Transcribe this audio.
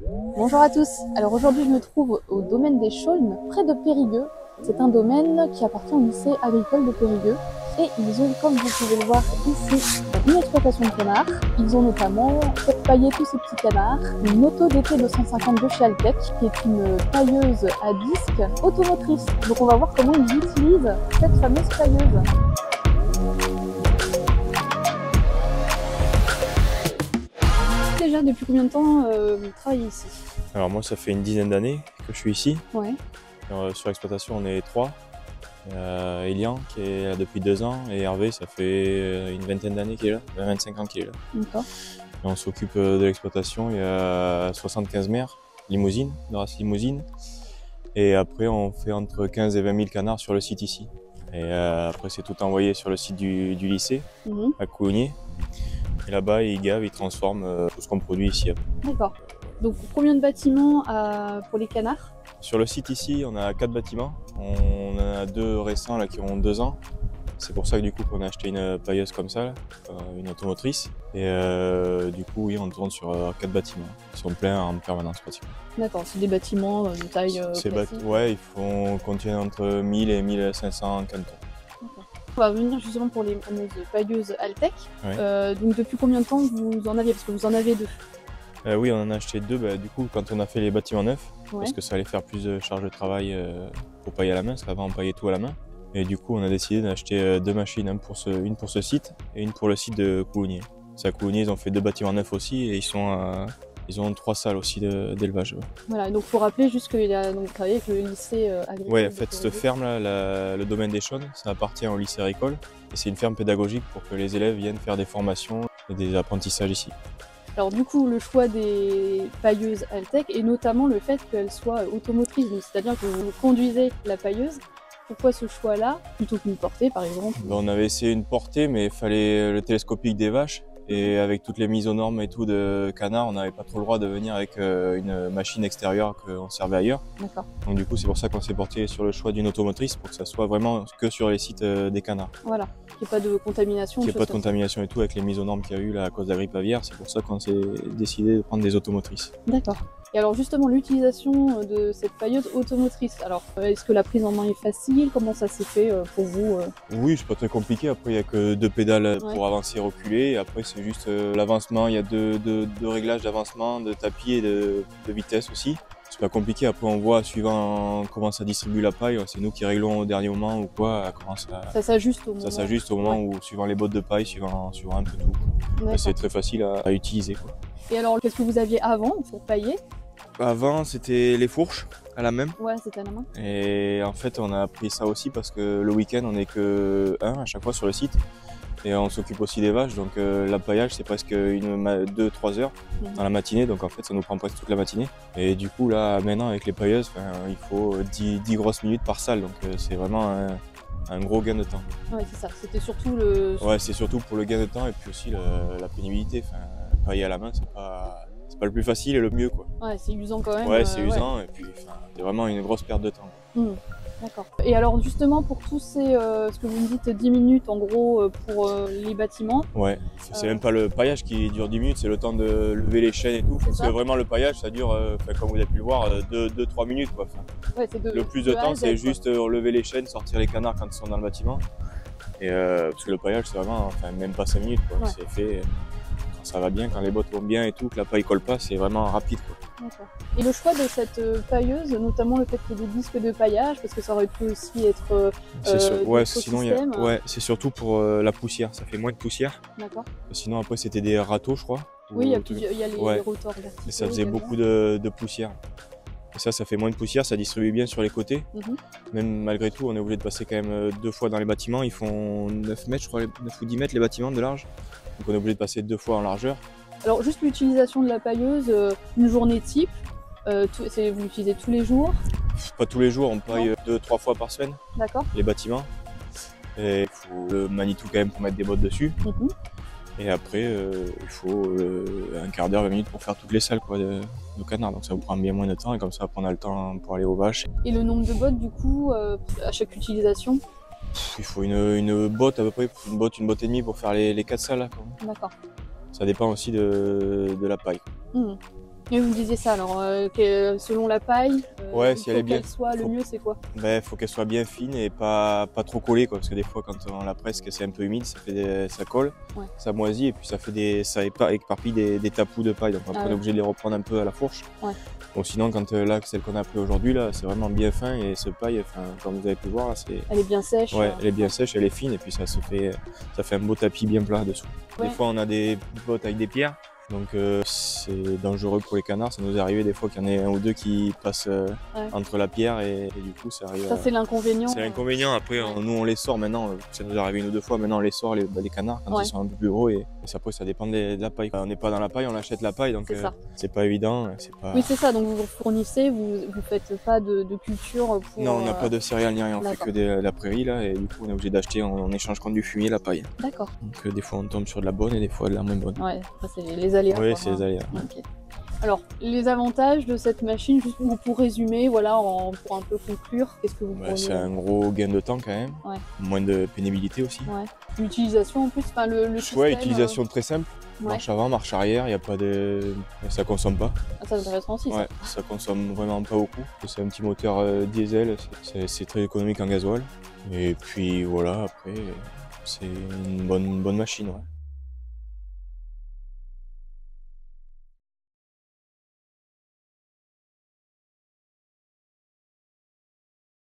Bonjour à tous. Alors aujourd'hui je me trouve au domaine des Chaulnes, près de Périgueux. C'est un domaine qui appartient au lycée agricole de Périgueux. Et ils ont, comme vous pouvez le voir ici, une exploitation de canards. Ils ont notamment fait pailler tous ces petits canards, une Auto DT 252 chez Altec, qui est une pailleuse à disque automotrice. Donc on va voir comment ils utilisent cette fameuse pailleuse. Déjà, depuis combien de temps vous travaillez ici? Alors moi, ça fait une dizaine d'années que je suis ici. Ouais. Sur l'exploitation, on est 3. Elian qui est là depuis 2 ans et Hervé, ça fait une vingtaine d'années qu'il est là, 25 ans qu'il est là. D'accord. Et on s'occupe de l'exploitation, il y a 75 mères, limousine, de race limousine. Et après, on fait entre 15 et 20 000 canards sur le site ici. Et après, c'est tout envoyé sur le site du lycée, à Coulonnier. Et là-bas, ils gavent, ils transforment tout ce qu'on produit ici. D'accord. Donc combien de bâtiments pour les canards? Sur le site ici, on a 4 bâtiments. On en a 2 récents là, qui ont 2 ans. C'est pour ça que du coup qu'on a acheté une pailleuse comme ça, là, une automotrice. Et du coup, oui, on tourne sur 4 bâtiments. Ils sont pleins en permanence pratiquement. D'accord, c'est des bâtiments de taille classique. Ouais, ils contiennent entre 1000 et 1500 canetons. On va revenir justement pour les fameuses pailleuses Altec. Ouais. Donc depuis combien de temps vous en aviez? Parce que vous en avez 2. Oui, on en a acheté 2 du coup quand on a fait les bâtiments neufs, parce que ça allait faire plus de charge de travail pour pailler à la main, parce qu'avant on paillait tout à la main. Et du coup on a décidé d'acheter 2 machines, une pour ce site et une pour le site de Coulonnier. C'est à Coulonnier, ils ont fait 2 bâtiments neufs aussi et ils ont 3 salles aussi d'élevage. Voilà, donc pour rappeler juste qu'il a donc travaillé avec le lycée agricole. Oui, en fait cette ferme là, le domaine des Chaulnes, ça appartient au lycée agricole et c'est une ferme pédagogique pour que les élèves viennent faire des formations et des apprentissages ici. Alors du coup, le choix des pailleuses Altec et notamment le fait qu'elles soient automotrices, c'est-à-dire que vous conduisez la pailleuse. Pourquoi ce choix-là plutôt qu'une portée par exemple? On avait essayé une portée, mais il fallait le télescopique des vaches. Et avec toutes les mises aux normes et tout de canards, on n'avait pas trop le droit de venir avec une machine extérieure qu'on servait ailleurs. D'accord. Donc du coup, c'est pour ça qu'on s'est porté sur le choix d'une automotrice pour que ça soit vraiment que sur les sites des canards. Voilà, qu'il n'y ait pas de contamination. Qu'il n'y ait pas de contamination et tout avec les mises aux normes qu'il y a eu là, à cause de la grippe aviaire. C'est pour ça qu'on s'est décidé de prendre des automotrices. D'accord. Et alors justement, l'utilisation de cette pailleuse automotrice, alors est-ce que la prise en main est facile? Comment ça s'est fait pour vous? Oui, c'est pas très compliqué. Après, il n'y a que 2 pédales pour avancer et reculer. Et après, c'est juste l'avancement. Il y a deux réglages d'avancement, de tapis et de vitesse aussi. C'est pas compliqué. Après, on voit suivant comment ça distribue la paille. C'est nous qui réglons au dernier moment ou quoi. Comment ça s'ajuste au moment. Ça s'ajuste au moment où, suivant les bottes de paille, suivant un peu tout. C'est très facile à utiliser, quoi. Et alors, qu'est-ce que vous aviez avant pour pailler? Avant, c'était les fourches à la main. Ouais, c'était à la main. Et en fait, on a pris ça aussi parce que le week-end, on n'est que à chaque fois sur le site. Et on s'occupe aussi des vaches, donc l'empaillage c'est presque 2-3 heures dans la matinée, donc en fait ça nous prend presque toute la matinée. Et du coup là maintenant avec les pailleuses, il faut 10 grosses minutes par salle, donc c'est vraiment un gros gain de temps. Ouais, c'est ça, c'était surtout le... Ouais, c'est surtout pour le gain de temps et puis aussi la pénibilité. Pailler à la main c'est pas le plus facile et le mieux, quoi. Ouais, c'est usant quand même. Ouais, c'est usant et puis c'est vraiment une grosse perte de temps. D'accord. Et alors justement pour tous ces, ce que vous me dites 10 minutes en gros pour les bâtiments. Ouais, c'est même pas le paillage qui dure 10 minutes, c'est le temps de lever les chaînes et tout. Parce que vraiment le paillage ça dure, comme vous avez pu le voir, 2-3 minutes, quoi. Ouais, le plus de temps c'est juste lever les chaînes, sortir les canards quand ils sont dans le bâtiment. Et parce que le paillage c'est vraiment, même pas 5 minutes, quoi. C'est fait quand ça va bien, quand les bottes vont bien et tout, que la paille colle pas, c'est vraiment rapide, quoi. D'accord. Et le choix de cette pailleuse, notamment le fait qu'il y ait des disques de paillage, parce que ça aurait pu aussi être sinon c'est surtout pour la poussière, ça fait moins de poussière. D'accord. Sinon après c'était des râteaux, je crois. Oui, il y a les rotors verticaux. Et ça faisait beaucoup de poussière. Et ça fait moins de poussière, ça distribue bien sur les côtés. Même malgré tout, on est obligé de passer quand même 2 fois dans les bâtiments. Ils font 9 mètres, je crois, 9 ou 10 mètres les bâtiments de large. Donc on est obligé de passer 2 fois en largeur. Alors juste l'utilisation de la pailleuse, une journée type, vous l'utilisez tous les jours? Pas tous les jours, on paille 2-3 fois par semaine. D'accord. Les bâtiments. Et il faut le Manitou quand même pour mettre des bottes dessus. Et après, il faut un quart d'heure, 20 minutes pour faire toutes les salles, quoi, de canards. Donc ça vous prend bien moins de temps et comme ça, on a le temps pour aller aux vaches. Et le nombre de bottes, du coup, à chaque utilisation? Il faut une botte à peu près, une botte et demie pour faire les 4 salles. D'accord. Ça dépend aussi de la paille. Et vous me disiez ça, alors selon la paille, Ouais, il si faut elle est bien, qu'elle soit, le faut, mieux c'est quoi? faut qu'elle soit bien fine et pas trop collée, quoi, parce que des fois quand on la presse, que c'est un peu humide, ça colle, Ouais. ça moisit et puis ça éparpille des tapous de paille. Donc après on est obligé de les reprendre un peu à la fourche. Ouais. Bon, sinon quand là, celle qu'on a pris aujourd'hui là, c'est vraiment bien fin et ce paille, enfin, comme vous avez pu voir là, Elle est bien sèche. ouais, elle est bien sèche, elle est fine et puis ça fait un beau tapis bien plat dessous. Ouais. Des fois on a des bottes avec des pierres. Donc c'est dangereux pour les canards, ça nous est arrivé des fois qu'il y en ait un ou deux qui passent entre la pierre et du coup ça arrive. Ça c'est l'inconvénient. C'est l'inconvénient, après nous on les sort maintenant, ça nous est arrivé une ou deux fois, maintenant on les sort les canards quand ils sont un peu plus gros et après ça dépend de la paille. On n'est pas dans la paille, on achète la paille donc c'est pas évident. Oui c'est ça, donc vous fournissez, vous faites pas de culture pour... Non, on n'a pas de céréales ni rien, on fait que de la prairie là et du coup on est obligé d'acheter en échange contre du fumier la paille. D'accord. Donc des fois on tombe sur de la bonne et des fois de la moins bonne. Ouais, ça c'est les aléas. Oui, c'est les aléas. Okay. Alors, les avantages de cette machine, juste pour résumer, voilà, pour un peu conclure, qu'est-ce que vous pourriez... C'est un gros gain de temps quand même, moins de pénibilité aussi. Ouais. L'utilisation en plus, enfin le système... Ouais, utilisation très simple, marche avant, marche arrière, y a pas de... ça consomme pas. Ah, ça intéressant aussi ça. Ouais, ça consomme vraiment pas beaucoup. C'est un petit moteur diesel, c'est très économique en gasoil. Et puis voilà, après, c'est une bonne machine. Ouais.